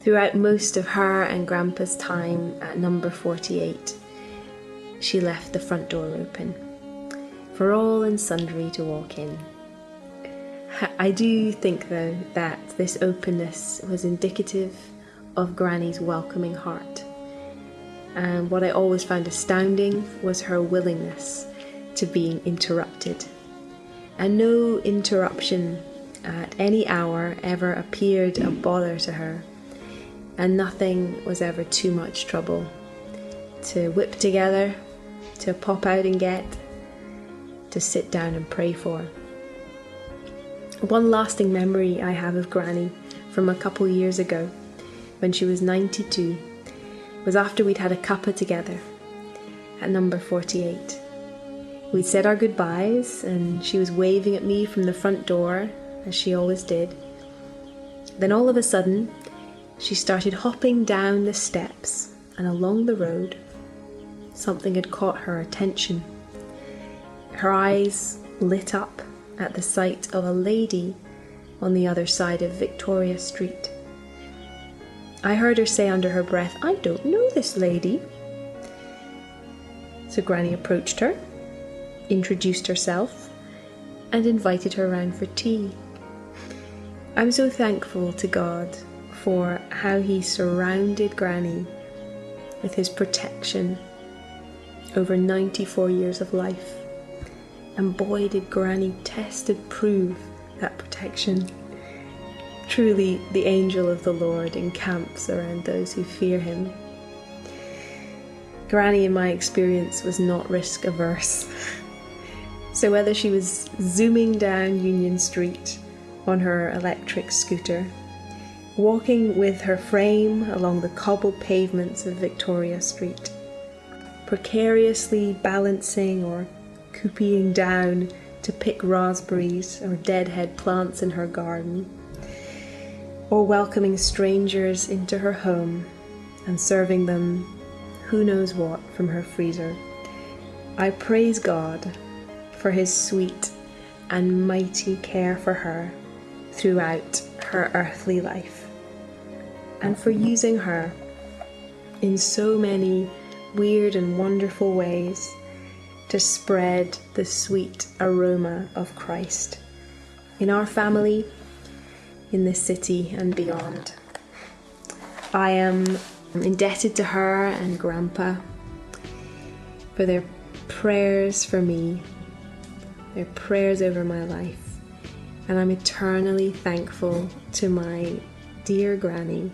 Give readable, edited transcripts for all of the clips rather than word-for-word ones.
Throughout most of her and Grandpa's time at number 48, she left the front door open for all and sundry to walk in. I do think, though, that this openness was indicative of Granny's welcoming heart. And what I always found astounding was her willingness to being interrupted. And no interruption at any hour ever appeared a bother to her, and nothing was ever too much trouble to whip together, to pop out and get, to sit down and pray for. One lasting memory I have of Granny from a couple years ago, when she was 92, was after we'd had a cuppa together at number 48. We'd said our goodbyes and she was waving at me from the front door, as she always did. Then all of a sudden, she started hopping down the steps and along the road. Something had caught her attention. Her eyes lit up at the sight of a lady on the other side of Victoria Street. I heard her say under her breath, "I don't know this lady." So Granny approached her, introduced herself, and invited her round for tea. I'm so thankful to God for how He surrounded Granny with His protection over 94 years of life. And boy, did Granny test and prove that protection. Truly, the angel of the Lord encamps around those who fear Him. Granny, in my experience, was not risk averse. So whether she was zooming down Union Street on her electric scooter, walking with her frame along the cobbled pavements of Victoria Street, precariously balancing or cooping down to pick raspberries or deadhead plants in her garden, or welcoming strangers into her home and serving them who knows what from her freezer, I praise God for His sweet and mighty care for her throughout her earthly life, and for using her in so many weird and wonderful ways to spread the sweet aroma of Christ in our family, in this city and beyond. I am indebted to her and Grandpa for their prayers for me, their prayers over my life, and I'm eternally thankful to my dear Granny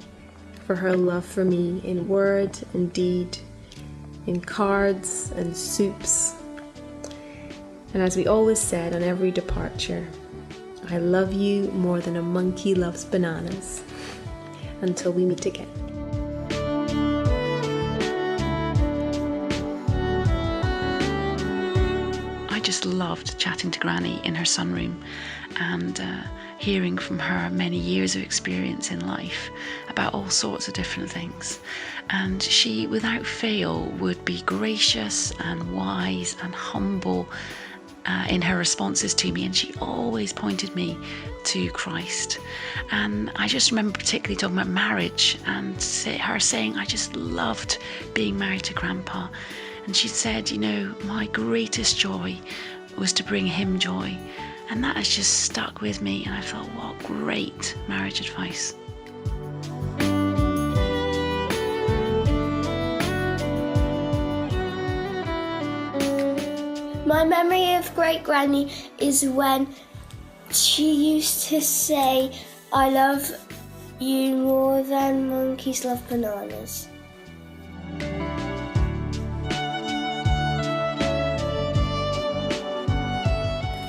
for her love for me in word and deed, in cards and soups. And as we always said on every departure, I love you more than a monkey loves bananas. Until we meet again. I just loved chatting to Granny in her sunroom and hearing from her many years of experience in life about all sorts of different things. And she, without fail, would be gracious and wise and humble in her responses to me, and she always pointed me to Christ. And I just remember particularly talking about marriage and her saying, I just loved being married to Grandpa. And she said, you know, my greatest joy was to bring him joy. And that has just stuck with me, and I thought, what great marriage advice. My memory of Great Granny is when she used to say, I love you more than monkeys love bananas.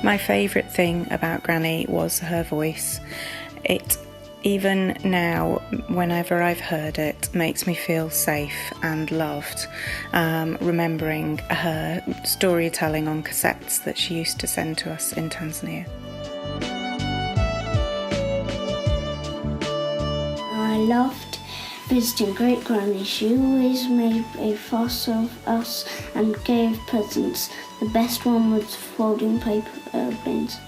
My favourite thing about Granny was her voice. It, even now, whenever I've heard it, makes me feel safe and loved, remembering her storytelling on cassettes that she used to send to us in Tanzania. I loved visiting Great Granny. She always made a fuss of us and gave presents. The best one was folding paper airplanes.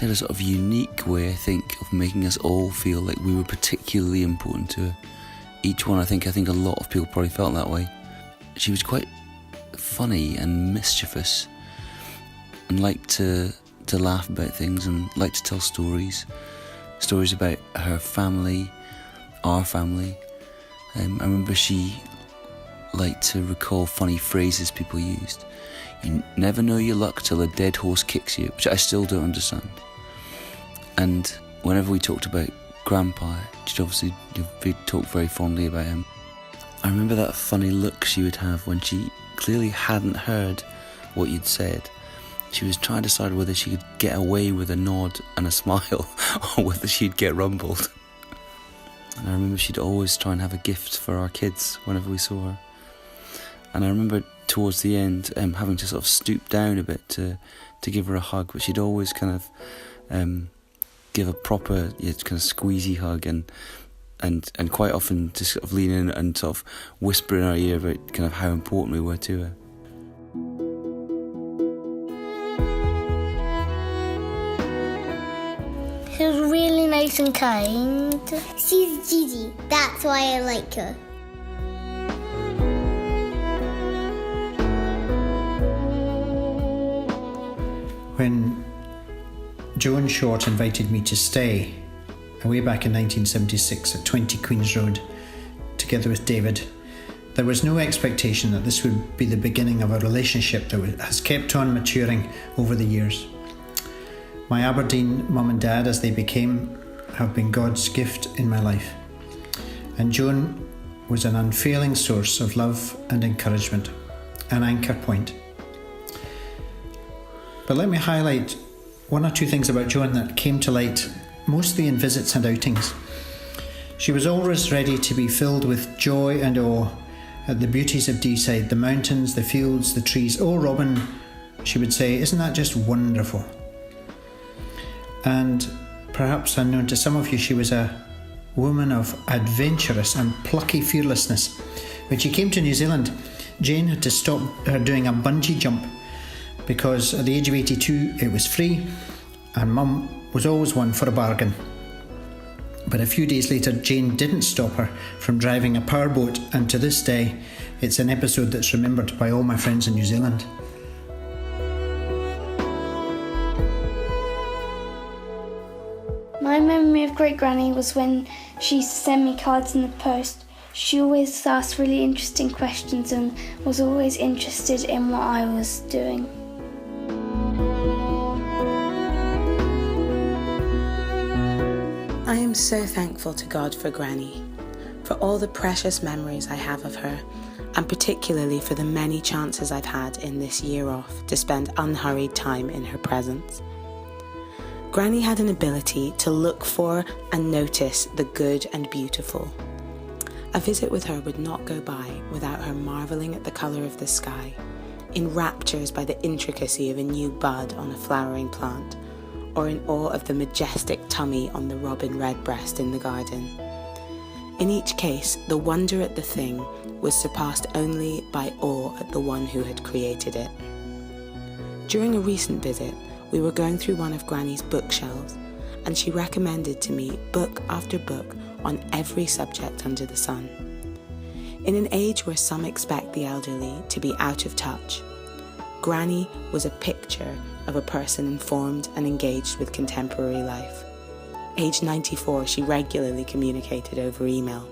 she had a sort of unique way, I think, of making us all feel like we were particularly important to her. Each one, I think a lot of people probably felt that way. She was quite funny and mischievous, and liked to laugh about things, and liked to tell stories about her family, our family. I remember she liked to recall funny phrases people used. You never know your luck till a dead horse kicks you, which I still don't understand. And whenever we talked about Grandpa, she'd obviously talk very fondly about him. I remember that funny look she would have when she clearly hadn't heard what you'd said. She was trying to decide whether she could get away with a nod and a smile or whether she'd get rumbled. And I remember she'd always try and have a gift for our kids whenever we saw her. And I remember towards the end having to sort of stoop down a bit to give her a hug, but she'd always kind of give a proper kind of squeezy hug, and quite often just sort of lean in and sort of whisper in our ear about kind of how important we were to her. She was really nice and kind. She's Gigi. That's why I like her. When Joan Short invited me to stay way back in 1976 at 20 Queen's Road, together with David, there was no expectation that this would be the beginning of a relationship that has kept on maturing over the years. My Aberdeen mum and dad, as they became, have been God's gift in my life. And Joan was an unfailing source of love and encouragement, an anchor point. But let me highlight one or two things about Joan that came to light mostly in visits and outings. She was always ready to be filled with joy and awe at the beauties of Deeside, the mountains, the fields, the trees. "Oh, Robin," she would say, "isn't that just wonderful?" And perhaps unknown to some of you, she was a woman of adventurous and plucky fearlessness. When she came to New Zealand, Jane had to stop her doing a bungee jump because at the age of 82 it was free, and Mum was always one for a bargain. But a few days later, Jane didn't stop her from driving a powerboat, and to this day it's an episode that's remembered by all my friends in New Zealand. My memory of Great Granny was when she used to send me cards in the post. She always asked really interesting questions and was always interested in what I was doing. I am so thankful to God for Granny, for all the precious memories I have of her, and particularly for the many chances I've had in this year off to spend unhurried time in her presence. Granny had an ability to look for and notice the good and beautiful. A visit with her would not go by without her marvelling at the colour of the sky, in raptures by the intricacy of a new bud on a flowering plant, or in awe of the majestic tummy on the robin redbreast in the garden. In each case, the wonder at the thing was surpassed only by awe at the one who had created it. During a recent visit, we were going through one of Granny's bookshelves, and she recommended to me book after book on every subject under the sun. In an age where some expect the elderly to be out of touch, Granny was a picture of a person informed and engaged with contemporary life. Aged 94, she regularly communicated over email.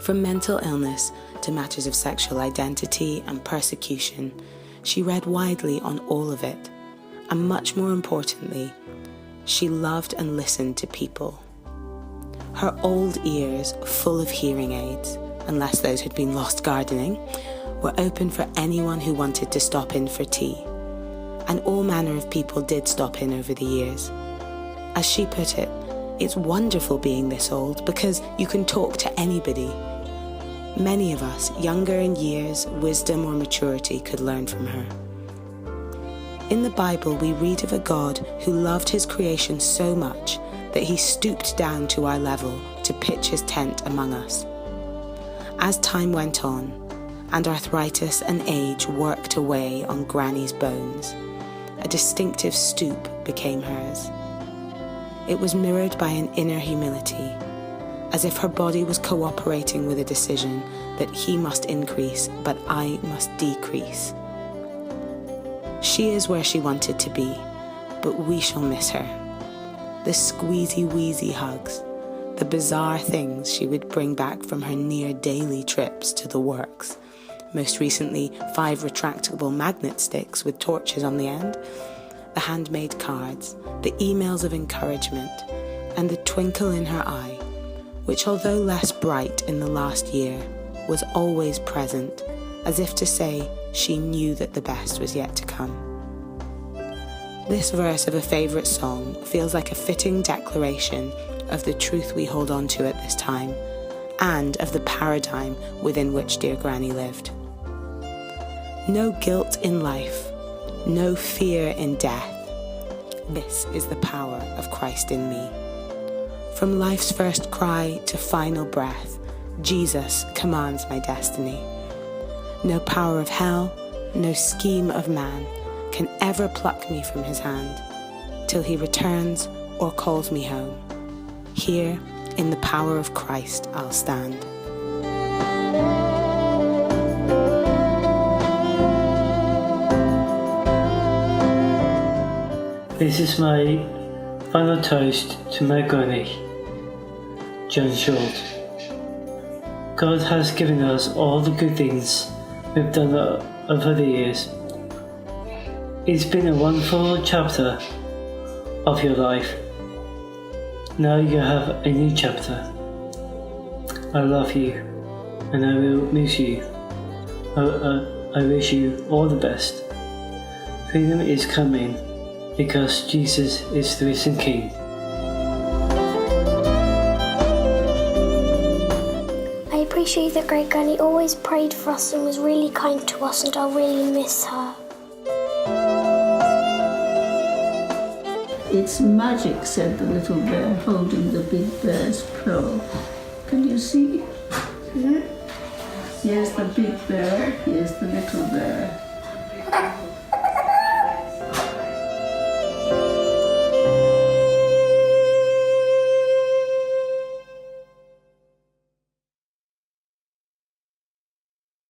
From mental illness to matters of sexual identity and persecution, she read widely on all of it, and much more importantly, she loved and listened to people. Her old ears, full of hearing aids, unless those had been lost gardening, were open for anyone who wanted to stop in for tea. And all manner of people did stop in over the years. As she put it, it's wonderful being this old because you can talk to anybody. Many of us, younger in years, wisdom or maturity, could learn from her. In the Bible, we read of a God who loved his creation so much that he stooped down to our level to pitch his tent among us. As time went on, and arthritis and age worked away on Granny's bones, a distinctive stoop became hers. It was mirrored by an inner humility, as if her body was cooperating with a decision that he must increase, but I must decrease. She is where she wanted to be, but we shall miss her. The squeezy-wheezy hugs, the bizarre things she would bring back from her near daily trips to the works. Most recently, 5 retractable magnet sticks with torches on the end, the handmade cards, the emails of encouragement, and the twinkle in her eye, which, although less bright in the last year, was always present, as if to say she knew that the best was yet to come. This verse of a favourite song feels like a fitting declaration of the truth we hold on to at this time, and of the paradigm within which dear Granny lived. No guilt in life, no fear in death. This is the power of Christ in me. From life's first cry to final breath, Jesus commands my destiny. No power of hell, no scheme of man can ever pluck me from his hand, till he returns or calls me home. Here, in the power of Christ, I'll stand. This is my final toast to my Granny, Joan Short. God has given us all the good things we've done over the years. It's been a wonderful chapter of your life. Now you have a new chapter. I love you, and I will miss you. I wish you all the best. Freedom is coming, because Jesus is the risen King. I appreciate that Great Granny always prayed for us and was really kind to us, and I'll really miss her. It's magic, said the little bear, holding the big bear's paw. Can you see? Mm-hmm. Here's the big bear, here's the little bear.